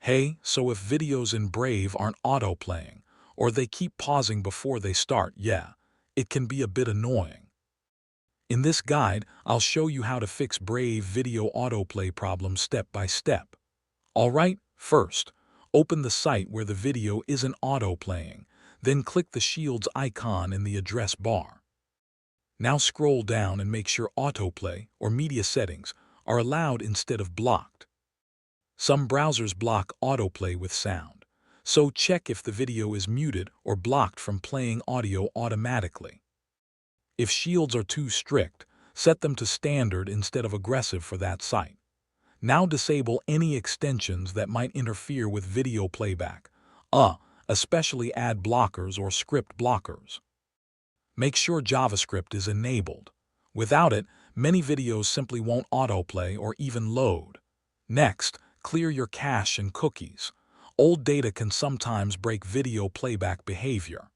Hey, so if videos in Brave aren't autoplaying, or they keep pausing before they start, yeah, it can be a bit annoying. In this guide, I'll show you how to fix Brave video autoplay problem step by step. Alright, first, open the site where the video isn't autoplaying, then click the shield's icon in the address bar. Now scroll down and make sure autoplay or media settings are allowed instead of blocked. Some browsers block autoplay with sound, so check if the video is muted or blocked from playing audio automatically. If shields are too strict, set them to standard instead of aggressive for that site. Now disable any extensions that might interfere with video playback, especially ad blockers or script blockers. Make sure JavaScript is enabled. Without it, many videos simply won't autoplay or even load. Next, clear your cache and cookies. Old data can sometimes break video playback behavior.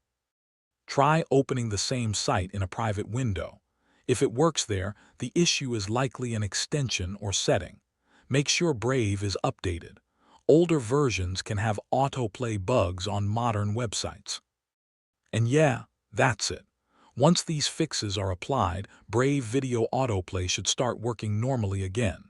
Try opening the same site in a private window. If it works there, the issue is likely an extension or setting. Make sure Brave is updated. Older versions can have autoplay bugs on modern websites. And yeah, that's it. Once these fixes are applied, Brave video autoplay should start working normally again.